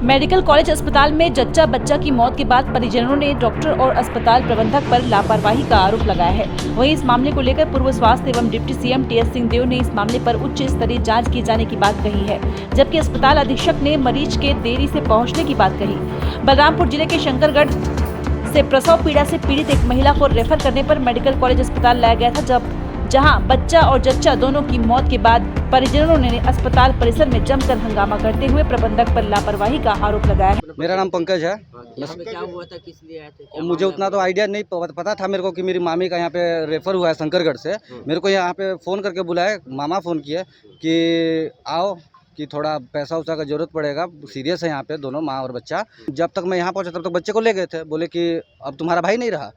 Medical college अस्पताल में जच्चा बच्चा की मौत के बाद परिजनों ने डॉक्टर और अस्पताल प्रबंधक पर लापरवाही का आरोप लगाया है। वहीं इस मामले को लेकर पूर्व स्वास्थ्य एवं डिप्टी सीएम टीएस सिंहदेव ने इस मामले पर उच्च स्तरीय जांच किए जाने की बात कही है, जबकि अस्पताल अधीक्षक ने मरीज के देरी से पहुँचने की बात कही। बलरामपुर जिले के शंकरगढ़ से प्रसव पीड़ा से पीड़ित एक महिला को रेफर करने पर मेडिकल कॉलेज अस्पताल लाया गया था, जहां बच्चा और जच्चा दोनों की मौत के बाद परिजनों ने अस्पताल परिसर में जमकर हंगामा करते हुए प्रबंधक पर लापरवाही का आरोप लगाया। मेरा नाम पंकज है। क्या हुआ था, किस लिए आए थे? मुझे उतना तो आइडिया नहीं पता था मेरे को कि मेरी मामी का यहाँ पे रेफर हुआ है शंकरगढ़ से। मेरे को यहाँ पे फ़ोन करके बुलाया, मामा फ़ोन किए कि आओ कि थोड़ा पैसा उसा का ज़रूरत पड़ेगा, सीरियस है यहाँ पे दोनों माँ और बच्चा। जब तक मैं यहाँ पहुँचा तब तक बच्चे को ले गए थे, बोले कि अब तुम्हारा भाई नहीं रहा।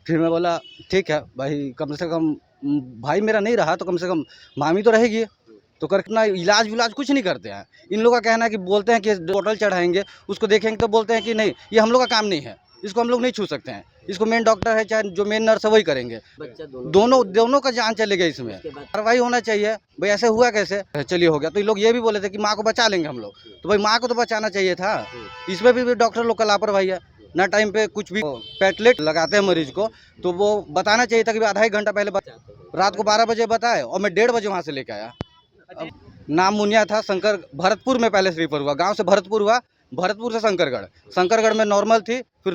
फिर मैं बोला ठीक है भाई, कम से कम भाई मेरा नहीं रहा तो कम से कम मामी तो रहेगी। तो करना इलाज विलाज कुछ नहीं करते हैं। इन लोगों का कहना है कि बोलते हैं कि बोतल चढ़ाएंगे, उसको देखेंगे तो बोलते हैं कि नहीं ये हम लोग का काम नहीं है, इसको हम लोग नहीं छू सकते हैं, इसको मेन डॉक्टर है चाहे जो मेन नर्स है वही करेंगे। बच्चा दोनों का जान चलेगा, इसमें कार्रवाई होना चाहिए। भाई ऐसे हुआ कैसे? चलिए हो गया। तो ये लोग ये भी बोले थे कि माँ को बचा लेंगे हम लोग, तो भाई माँ को तो बचाना चाहिए था। इसमें भी डॉक्टर लोग का लापरवाही है, ना टाइम पे कुछ भी पैटलेट लगाते हैं मरीज को, तो वो बताना चाहिए था कि आधा एक घंटा पहले रात को 12 बजे बताए और मैं 1:30 बजे वहाँ से लेके आया। नाम मुनिया था, शंकर भरतपुर में पहले से रेफर हुआ, गांव से भरतपुर हुआ, भरतपुर से शंकरगढ़ में नॉर्मल थी, फिर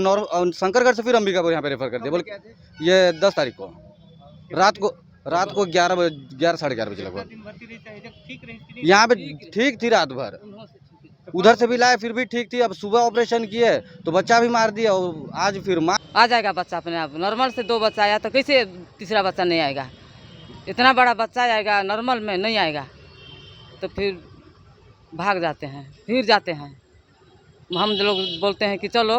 शंकरगढ़ से फिर अंबिकापुर यहाँ पे रेफर कर दिया। बोल ये 10 तारीख को रात को 11 साढ़े 11 बजे लगभग। यहाँ पे ठीक थी रात भर, उधर से भी लाए फिर भी ठीक थी। अब सुबह ऑपरेशन किए तो बच्चा भी मार दिया और आज फिर माँ आ जाएगा बच्चा अपने आप। नॉर्मल से 2 बच्चा आया तो कैसे तीसरा बच्चा नहीं आएगा? इतना बड़ा बच्चा आएगा, नॉर्मल में नहीं आएगा तो फिर भाग जाते हैं, फिर जाते हैं। हम लोग बोलते हैं कि चलो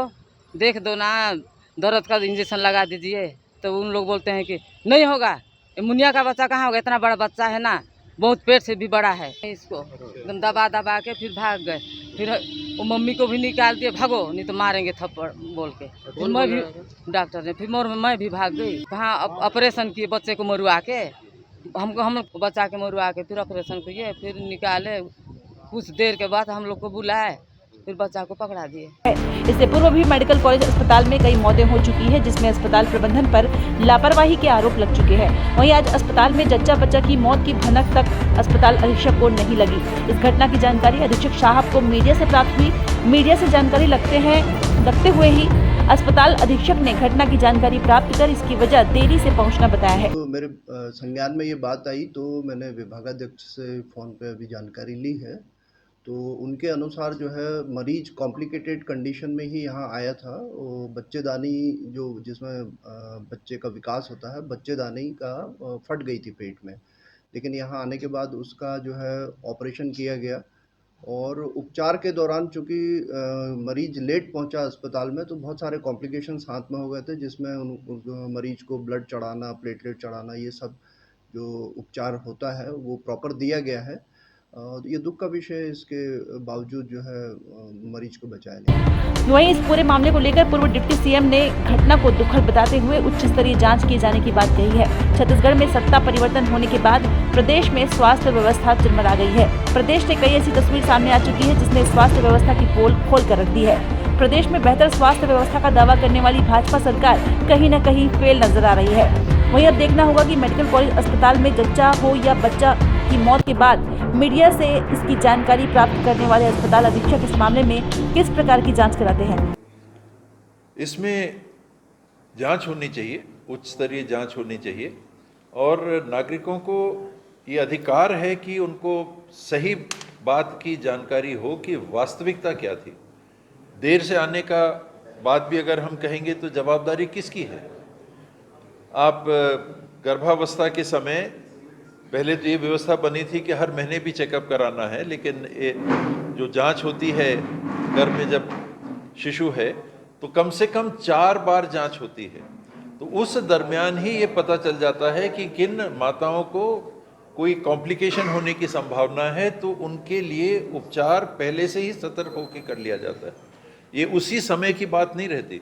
देख दो ना, दर्द का इंजेक्शन लगा दीजिए, तो उन लोग बोलते हैं कि नहीं होगा, मुनिया का बच्चा कहाँ होगा, इतना बड़ा बच्चा है ना, बहुत पेट से भी बड़ा है। इसको एकदम दबा के फिर भाग गए। फिर वो मम्मी को भी निकाल दिए, भागो नहीं तो मारेंगे थप्पड़ बोल के। फिर मैं भी डॉक्टर ने फिर मैं भी भाग गई। कहाँ ऑपरेशन किए बच्चे को मरुआ के, हम लोग बचा के मरुआ के फिर ऑपरेशन किए, फिर निकाले। कुछ देर के बाद हम लोग को बुलाए, फिर बच्चा को पकड़ा दिए। इससे पूर्व भी मेडिकल कॉलेज अस्पताल में कई मौतें हो चुकी है, जिसमें अस्पताल प्रबंधन पर लापरवाही के आरोप लग चुके हैं। वहीं आज अस्पताल में जच्चा बच्चा की मौत की भनक तक अस्पताल अधीक्षक को नहीं लगी। इस घटना की जानकारी अधीक्षक साहब को मीडिया से प्राप्त हुई। मीडिया से जानकारी लगते हुए ही अस्पताल अधीक्षक ने घटना की जानकारी प्राप्त कर इसकी वजह देरी से पहुंचना बताया है। तो मेरे संज्ञान में ये बात आई तो मैंने विभागाध्यक्ष से फ़ोन पे अभी जानकारी ली है। तो उनके अनुसार जो है मरीज कॉम्प्लिकेटेड कंडीशन में ही यहाँ आया था। वो बच्चेदानी जो जिसमें बच्चे का विकास होता है, बच्चेदानी का फट गई थी पेट में, लेकिन यहाँ आने के बाद उसका जो है ऑपरेशन किया गया और उपचार के दौरान चूँकि मरीज लेट पहुँचा अस्पताल में तो बहुत सारे कॉम्प्लिकेशंस हाथ में हो गए थे, जिसमें उन मरीज को ब्लड चढ़ाना, प्लेटलेट चढ़ाना, ये सब जो उपचार होता है वो प्रॉपर दिया गया है। ये दुख का विषय है, इसके बावजूद जो है मरीज को बचाया नहीं। वहीं इस पूरे मामले को लेकर पूर्व डिप्टी सीएम ने घटना को दुखद बताते हुए उच्च स्तरीय जांच किए जाने की बात कही है। छत्तीसगढ़ में सत्ता परिवर्तन होने के बाद प्रदेश में स्वास्थ्य व्यवस्था चरमरा गई है। प्रदेश से कई ऐसी तस्वीर सामने आ चुकी है जिसने स्वास्थ्य व्यवस्था की पोल खोल कर रख दी है। प्रदेश में बेहतर स्वास्थ्य व्यवस्था का दावा करने वाली भाजपा सरकार कहीं न कहीं फेल नजर आ रही है। वहीं अब देखना होगा कि मेडिकल कॉलेज अस्पताल में जच्चा हो या बच्चा की मौत के बाद मीडिया से इसकी जानकारी प्राप्त करने वाले अस्पताल अधीक्षक इस मामले में किस प्रकार की जांच कराते हैं। इसमें जांच होनी चाहिए, उच्च स्तरीय जांच होनी चाहिए और नागरिकों को ये अधिकार है कि उनको सही बात की जानकारी हो कि वास्तविकता क्या थी। देर से आने का बात भी अगर हम कहेंगे तो जवाबदारी किसकी है? आप गर्भावस्था के समय पहले तो ये व्यवस्था बनी थी कि हर महीने भी चेकअप कराना है, लेकिन जो जांच होती है गर्भ में जब शिशु है तो कम से कम 4 बार जांच होती है। तो उस दरमियान ही ये पता चल जाता है कि किन माताओं को कोई कॉम्प्लिकेशन होने की संभावना है, तो उनके लिए उपचार पहले से ही सतर्क होकर कर लिया जाता है। ये उसी समय की बात नहीं रहती।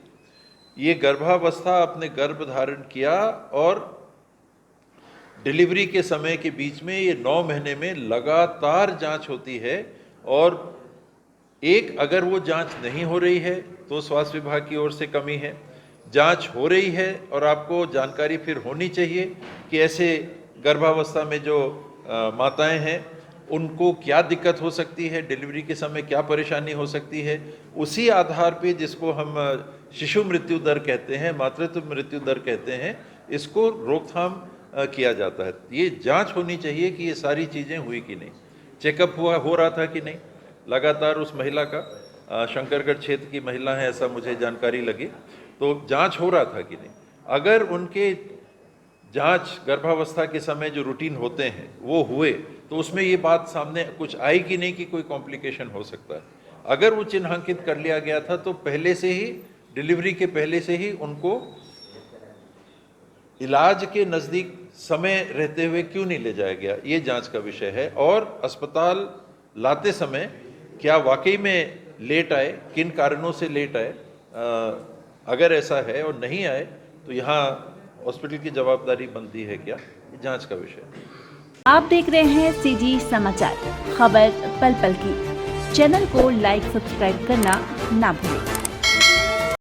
ये गर्भावस्था, आपने गर्भ धारण किया और डिलीवरी के समय के बीच में ये 9 महीने में लगातार जांच होती है और एक, अगर वो जांच नहीं हो रही है तो स्वास्थ्य विभाग की ओर से कमी है। जांच हो रही है और आपको जानकारी फिर होनी चाहिए कि ऐसे गर्भावस्था में जो माताएं हैं उनको क्या दिक्कत हो सकती है, डिलीवरी के समय क्या परेशानी हो सकती है। उसी आधार पे जिसको हम शिशु मृत्यु दर कहते हैं, मातृत्व मृत्यु दर कहते हैं, इसको रोकथाम किया जाता है। ये जांच होनी चाहिए कि ये सारी चीज़ें हुई कि नहीं, चेकअप हो रहा था कि नहीं लगातार उस महिला का। शंकरगढ़ क्षेत्र की महिला है ऐसा मुझे जानकारी लगी, तो जांच हो रहा था कि नहीं। अगर उनके जांच गर्भावस्था के समय जो रूटीन होते हैं वो हुए तो उसमें ये बात सामने कुछ आई कि नहीं कि कोई कॉम्प्लिकेशन हो सकता है। अगर वो चिन्हांकित कर लिया गया था तो पहले से ही, डिलीवरी के पहले से ही उनको इलाज के नज़दीक समय रहते हुए क्यों नहीं ले जाया गया, ये जांच का विषय है। और अस्पताल लाते समय क्या वाकई में लेट आए, किन कारणों से लेट आए, अगर ऐसा है और नहीं आए तो यहाँ हॉस्पिटल की जवाबदारी बनती है क्या, ये जांच का विषय है। आप देख रहे हैं सीजी समाचार, खबर पल पल की। चैनल को लाइक सब्सक्राइब करना ना भूलें।